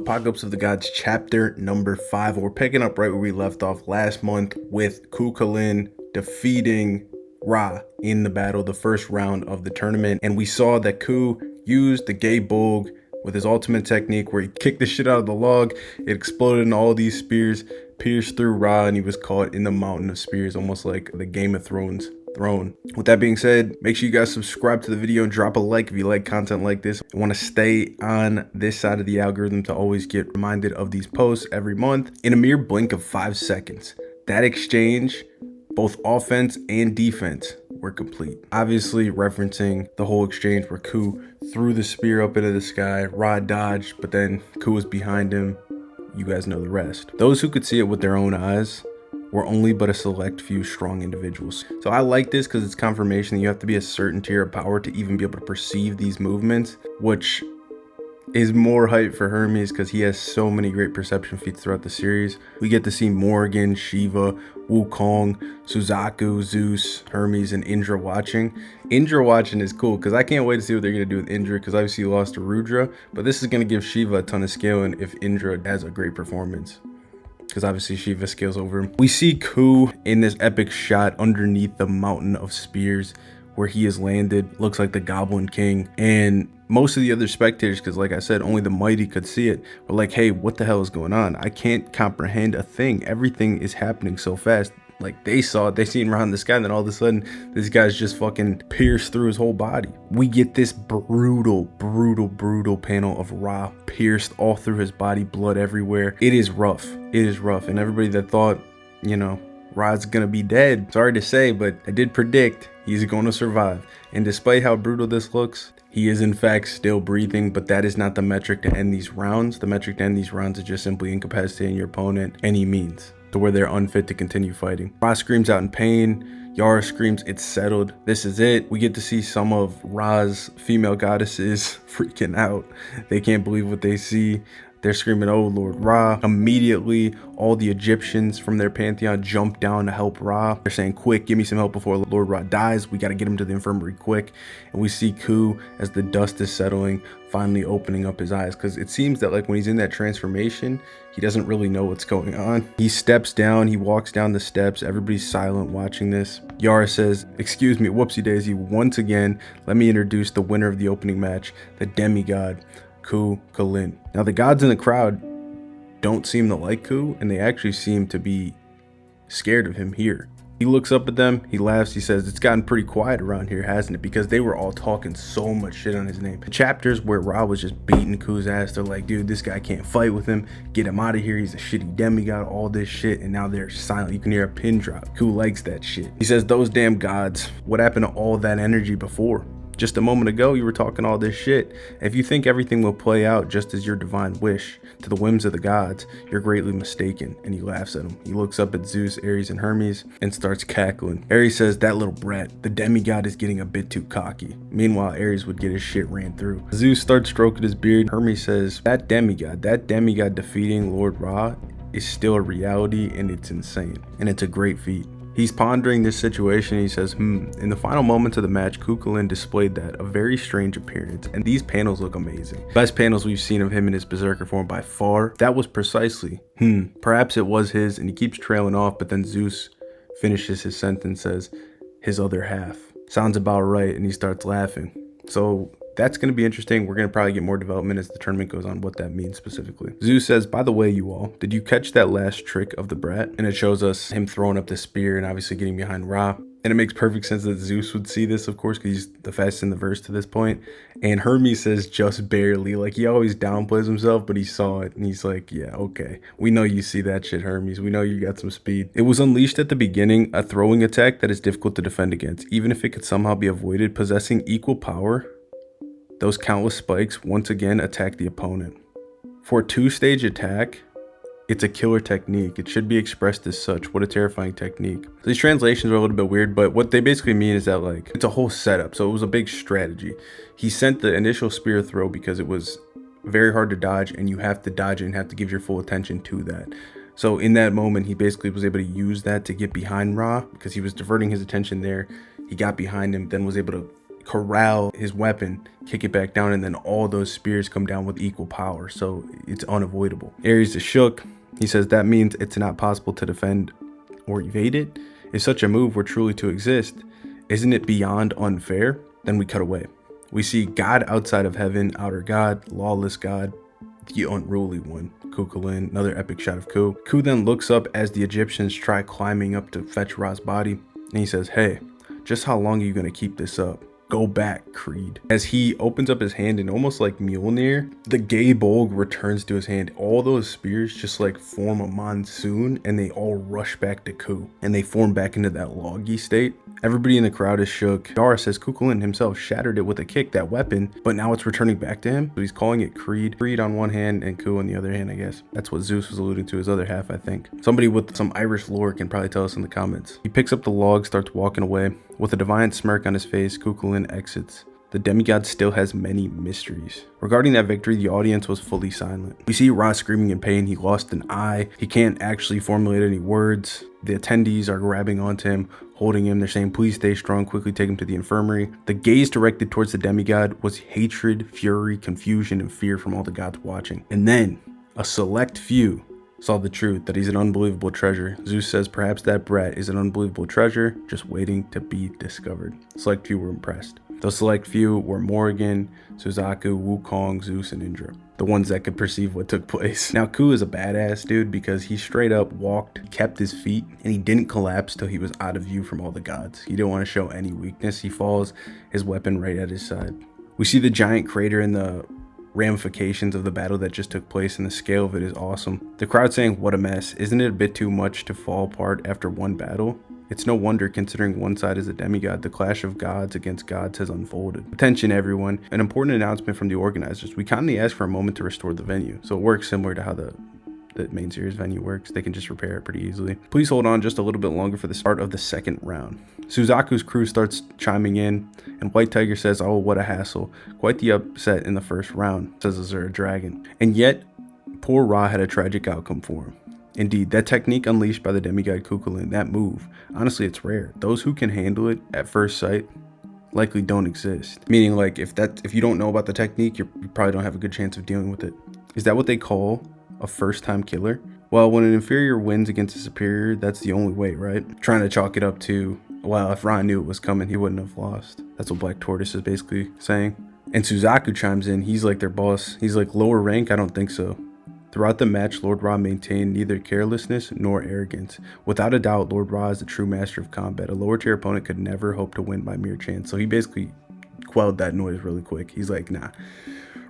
Apocalypse of the Gods chapter number 5. We're picking up right where we left off last month with Kukulin defeating Ra in the battle, the first round of the tournament. And we saw that Ku used the gay Bolg with his ultimate technique where he kicked the shit out of the log. It exploded and all these spears pierced through Ra, and he was caught in the mountain of spears, almost like the Game of Thrones throne. With that being said, make sure you guys subscribe to the video and drop a like if you like content like this. I want to stay on this side of the algorithm to always get reminded of these posts every month. In a mere blink of 5 seconds, that exchange, both offense and defense, were complete. Obviously referencing the whole exchange where Ku threw the spear up into the sky, Ra dodged, but then Ku was behind him. You guys know the rest. Those who could see it with their own eyes were only but a select few strong individuals. So I like this because it's confirmation that you have to be a certain tier of power to even be able to perceive these movements, which is more hype for Hermes because he has so many great perception feats throughout the series. We get to see Morgan, Shiva, Wukong, Suzaku, Zeus, Hermes, and Indra watching. Indra watching is cool because I can't wait to see what they're going to do with Indra, because obviously he lost to Rudra, but this is going to give Shiva a ton of skill if Indra has a great performance, because obviously Shiva scales over him. We see Ku in this epic shot underneath the mountain of spears where he has landed. Looks like the Goblin King. And most of the other spectators, because like I said, only the mighty could see it, were like, hey, what the hell is going on? I can't comprehend a thing. Everything is happening so fast. Like, they saw it, they seen around the sky, and then all of a sudden this guy's just fucking pierced through his whole body. We get this brutal panel of Ra pierced all through his body, blood everywhere. It is rough. It is rough. And everybody that thought, you know, Ra's gonna be dead, sorry to say, but I did predict he's gonna survive. And despite how brutal this looks, he is in fact still breathing, but that is not the metric to end these rounds. The metric to end these rounds is just simply incapacitating your opponent any means to where they're unfit to continue fighting. Ra screams out in pain. Yara screams, it's settled. This is it. We get to see some of Ra's female goddesses freaking out. They can't believe what they see. They're screaming, oh Lord Ra. Immediately, all the Egyptians from their pantheon jump down to help Ra. They're saying, quick, give me some help before Lord Ra dies. We got to get him to the infirmary quick. And we see Ku, as the dust is settling, finally opening up his eyes, because it seems that like when he's in that transformation, he doesn't really know what's going on. He steps down, he walks down the steps. Everybody's silent watching this. Yara says, excuse me, whoopsie daisy, once again, let me introduce the winner of the opening match, the demigod, Kukulin. Now the gods in the crowd don't seem to like Ku, and they actually seem to be scared of him here. He looks up at them, he laughs, he says, it's gotten pretty quiet around here, hasn't it? Because they were all talking so much shit on his name. The chapters where Ra was just beating Ku's ass, they're like, dude, this guy can't fight with him, get him out of here, he's a shitty demigod, all this shit. And now they're silent, you can hear a pin drop. Ku likes that shit. He says, those damn gods, what happened to all that energy before? Just a moment ago, you were talking all this shit. If you think everything will play out just as your divine wish, to the whims of the gods, you're greatly mistaken. And he laughs at him. He looks up at Zeus, Ares, and Hermes and starts cackling. Ares says, that little brat, the demigod is getting a bit too cocky. Meanwhile, Ares would get his shit ran through. Zeus starts stroking his beard. Hermes says, that demigod defeating Lord Ra is still a reality, and it's insane. And it's a great feat. He's pondering this situation. He says, in the final moments of the match, Kukulin displayed a very strange appearance, and these panels look amazing. Best panels we've seen of him in his berserker form by far. That was precisely, perhaps it was his, and he keeps trailing off, but then Zeus finishes his sentence, says, his other half. Sounds about right, and he starts laughing. So that's going to be interesting. We're going to probably get more development as the tournament goes on, what that means specifically. Zeus says, by the way, you all, did you catch that last trick of the brat? And it shows us him throwing up the spear and obviously getting behind Ra. And it makes perfect sense that Zeus would see this, of course, because he's the fastest in the verse to this point. And Hermes says, just barely. Like, he always downplays himself, but he saw it. And he's like, yeah, okay. We know you see that shit, Hermes. We know you got some speed. It was unleashed at the beginning, a throwing attack that is difficult to defend against. Even if it could somehow be avoided, possessing equal power, those countless spikes once again attack the opponent. For a 2-stage attack, it's a killer technique. It should be expressed as such. What a terrifying technique. So these translations are a little bit weird, but what they basically mean is that, like, it's a whole setup. So it was a big strategy. He sent the initial spear throw because it was very hard to dodge, and you have to dodge it and have to give your full attention to that. So in that moment, he basically was able to use that to get behind Ra because he was diverting his attention there. He got behind him, then was able to corral his weapon, kick it back down, and then all those spears come down with equal power, so it's unavoidable. Ares is shook. He says that means it's not possible to defend or evade it. If such a move were truly to exist, isn't it beyond unfair? Then we cut away. We see God outside of heaven, outer God, lawless God, the unruly one, Cuchulainn, another epic shot of Ku. Ku then looks up as the Egyptians try climbing up to fetch Ra's body, and he says, hey, just how long are you gonna keep this up? Go back, Creed. As he opens up his hand and almost like Mjolnir, the gay Bolg returns to his hand. All those spears just like form a monsoon and they all rush back to Ku. And they form back into that loggy state. Everybody in the crowd is shook. Dara says Cuchulainn himself shattered it with a kick, that weapon, but now it's returning back to him. So he's calling it Creed. Creed on one hand and Ku on the other hand, I guess. That's what Zeus was alluding to, his other half, I think. Somebody with some Irish lore can probably tell us in the comments. He picks up the log, starts walking away. With a defiant smirk on his face, Cuchulainn exits. The demigod still has many mysteries. Regarding that victory, the audience was fully silent. We see Ra screaming in pain. He lost an eye. He can't actually formulate any words. The attendees are grabbing onto him, holding him. They're saying, please stay strong, quickly take him to the infirmary. The gaze directed towards the demigod was hatred, fury, confusion, and fear from all the gods watching. And then, a select few saw the truth, that he's an unbelievable treasure. Zeus says perhaps that brat is an unbelievable treasure, just waiting to be discovered. Select few were impressed. Those select few were Morrigan, Suzaku, Wukong, Zeus, and Indra. The ones that could perceive what took place. Now, Ku is a badass dude because he straight up walked, kept his feet, and he didn't collapse till he was out of view from all the gods. He didn't want to show any weakness. He falls, his weapon right at his side. We see the giant crater in the ramifications of the battle that just took place, and the scale of it is awesome. The crowd saying, what a mess. Isn't it a bit too much to fall apart after one battle? It's no wonder, considering one side is a demigod. The clash of gods against gods has unfolded. Attention everyone, an important announcement from the organizers. We kindly ask for a moment to restore the venue. So it works similar to how the main series venue works. They can just repair it pretty easily. Please hold on just a little bit longer for the start of the second round. Suzaku's crew starts chiming in, and White Tiger says, oh, what a hassle. Quite the upset in the first round, says Azura Dragon. And yet, poor Ra had a tragic outcome for him. Indeed, that technique unleashed by the demigod Cuchulainn, that move, honestly, it's rare. Those who can handle it at first sight likely don't exist. Meaning, like, if you don't know about the technique, you probably don't have a good chance of dealing with it. Is that what they call a first-time killer? Well, when an inferior wins against a superior, that's the only way, right? Trying to chalk it up to, well, if Ra knew it was coming, he wouldn't have lost. That's what Black Tortoise is basically saying. And Suzaku chimes in. He's like their boss. He's like, lower rank? I don't think so. Throughout the match, Lord Ra maintained neither carelessness nor arrogance. Without a doubt, Lord Ra is the true master of combat. A lower tier opponent could never hope to win by mere chance. So he basically quelled that noise really quick. He's like, nah.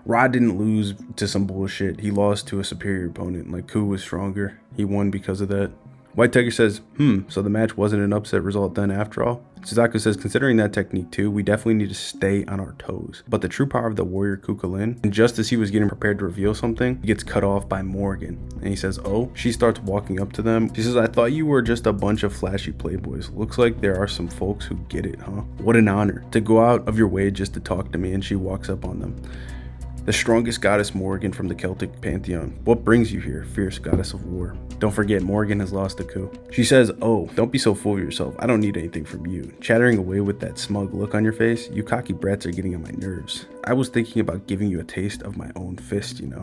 Ra didn't lose to some bullshit. He lost to a superior opponent. Like, Ku was stronger. He won because of that. White Tiger says, so the match wasn't an upset result then after all? Suzaku says, considering that technique too, we definitely need to stay on our toes. But the true power of the warrior Cuchulainn, and just as he was getting prepared to reveal something, he gets cut off by Morrigan. And he says, oh, she starts walking up to them. She says, I thought you were just a bunch of flashy playboys. Looks like there are some folks who get it, huh? What an honor to go out of your way just to talk to me. And she walks up on them. The strongest goddess Morrigan from the Celtic pantheon. What brings you here, fierce goddess of war? Don't forget, Morrigan has lost a coup. She says, oh, don't be so full of yourself. I don't need anything from you. Chattering away with that smug look on your face, you cocky brats are getting on my nerves. I was thinking about giving you a taste of my own fist, you know.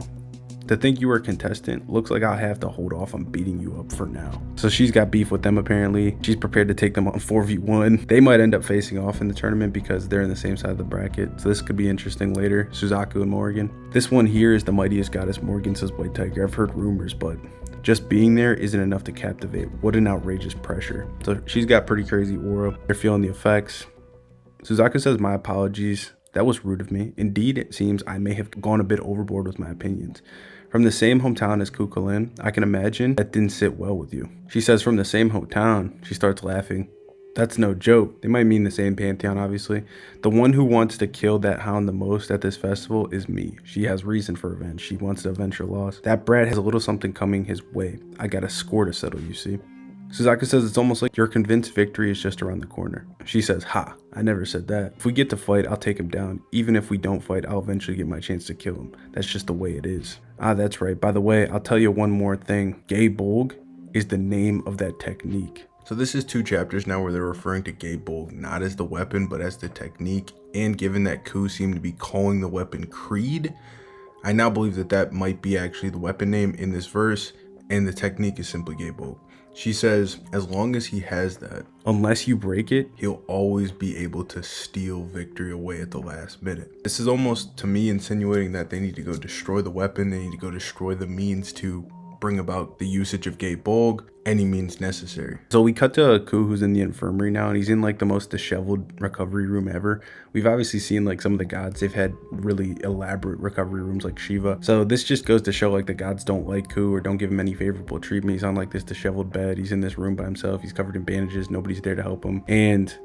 To think you were a contestant, looks like I'll have to hold off on beating you up for now. So she's got beef with them apparently. She's prepared to take them on 4v1. They might end up facing off in the tournament because they're in the same side of the bracket. So this could be interesting later. Suzaku and Morrigan. This one here is the mightiest goddess Morrigan, says White Tiger. I've heard rumors, but just being there isn't enough to captivate. What an outrageous pressure. So she's got pretty crazy aura. They're feeling the effects. Suzaku says, my apologies. That was rude of me. Indeed, it seems I may have gone a bit overboard with my opinions. From the same hometown as Cuchulainn, I can imagine that didn't sit well with you. She says, from the same hometown. She starts laughing. That's no joke. They might mean the same pantheon, obviously. The one who wants to kill that hound the most at this festival is me. She has reason for revenge. She wants to avenge her loss. That brat has a little something coming his way. I got a score to settle, you see. Suzaku says, it's almost like you're convinced victory is just around the corner. She says, ha, I never said that. If we get to fight, I'll take him down. Even if we don't fight, I'll eventually get my chance to kill him. That's just the way it is. Ah, that's right. By the way, I'll tell you one more thing. Gay Bolg is the name of that technique. So this is 2 chapters now where they're referring to Gae Bolg not as the weapon, but as the technique. And given that Ku seemed to be calling the weapon Creed, I now believe that that might be actually the weapon name in this verse, and the technique is simply Gae Bolg. She says, as long as he has that, unless you break it, he'll always be able to steal victory away at the last minute. This is almost, to me, insinuating that they need to go destroy the weapon, they need to go destroy the means to bring about the usage of Gae Bolg, any means necessary. So we cut to Ku, who's in the infirmary now, and he's in like the most disheveled recovery room ever. We've obviously seen like some of the gods, they've had really elaborate recovery rooms like Shiva. So this just goes to show like the gods don't like Ku or don't give him any favorable treatment. He's on like this disheveled bed, he's in this room by himself, he's covered in bandages, nobody's there to help him. And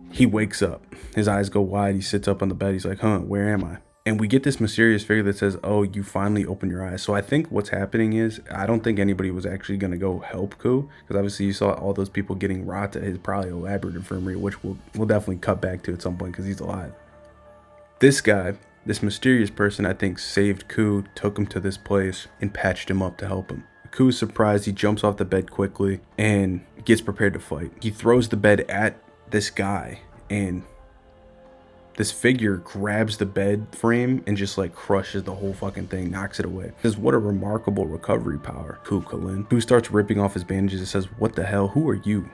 he wakes up, his eyes go wide, he sits up on the bed, he's like, where am I? And we get this mysterious figure that says, oh, you finally opened your eyes. So I think what's happening is, I don't think anybody was actually going to go help Ku, because obviously you saw all those people getting rot at his probably elaborate infirmary, which we'll definitely cut back to at some point because he's alive. This guy, this mysterious person, I think saved Ku, took him to this place, and patched him up to help him. Ku is surprised, he jumps off the bed quickly and gets prepared to fight. He throws the bed at this guy, and this figure grabs the bed frame and just like crushes the whole fucking thing, knocks it away. Says, what a remarkable recovery power, Ku. Ku starts ripping off his bandages and says, what the hell, who are you?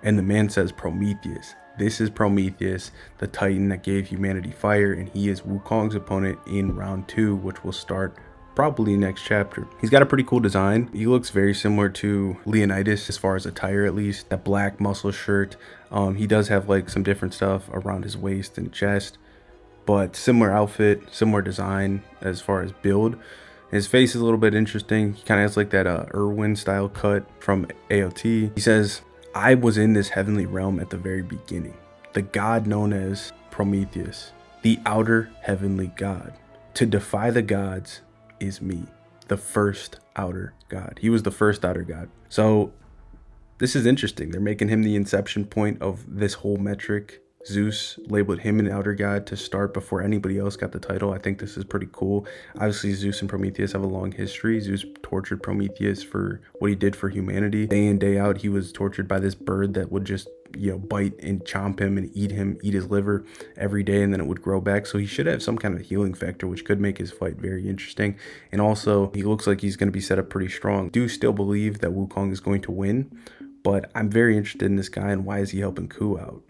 And the man says, Prometheus. This is Prometheus, the titan that gave humanity fire, and he is Wukong's opponent in round 2, which will start probably next chapter. He's got a pretty cool design. He looks very similar to Leonidas as far as attire, at least. That black muscle shirt. He does have like some different stuff around his waist and chest, but similar outfit, similar design as far as build. His face is a little bit interesting. He kind of has like that Irwin style cut from AOT. He says, I was in this heavenly realm at the very beginning. The god known as Prometheus, the outer heavenly god. To defy the gods is me, the first outer god. He was the first outer god. So this is interesting. They're making him the inception point of this whole metric. Zeus labeled him an outer god to start before anybody else got the title. I think this is pretty cool. Obviously, Zeus and Prometheus have a long history. Zeus tortured Prometheus for what he did for humanity. Day in, day out, he was tortured by this bird that would just, bite and chomp him and eat his liver every day, and then it would grow back. So he should have some kind of healing factor, which could make his fight very interesting. And also, he looks like he's going to be set up pretty strong. I do still believe that Wukong is going to win, but I'm very interested in this guy and why is he helping Ku out?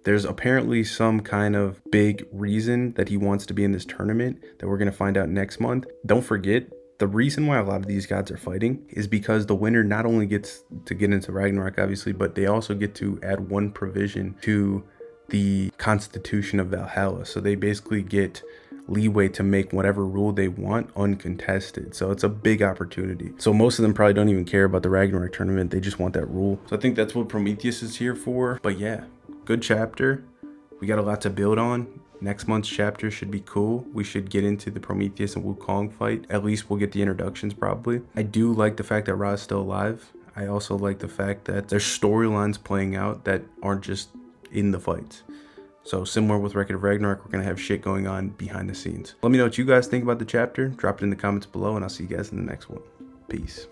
There's apparently some kind of big reason that he wants to be in this tournament that we're going to find out next month. Don't forget, the reason why a lot of these gods are fighting is because the winner not only gets to get into Ragnarok, obviously, but they also get to add one provision to the Constitution of Valhalla. So they basically get leeway to make whatever rule they want uncontested. So it's a big opportunity. So most of them probably don't even care about the Ragnarok tournament. They just want that rule. So I think that's what Prometheus is here for. But yeah, good chapter. We got a lot to build on. Next month's chapter should be cool. We should get into the Prometheus and Wukong fight. At least we'll get the introductions probably. I do like the fact that Ra is still alive. I also like the fact that there's storylines playing out that aren't just in the fights. So similar with Record of Ragnarok, we're going to have shit going on behind the scenes. Let me know what you guys think about the chapter. Drop it in the comments below, and I'll see you guys in the next one. Peace.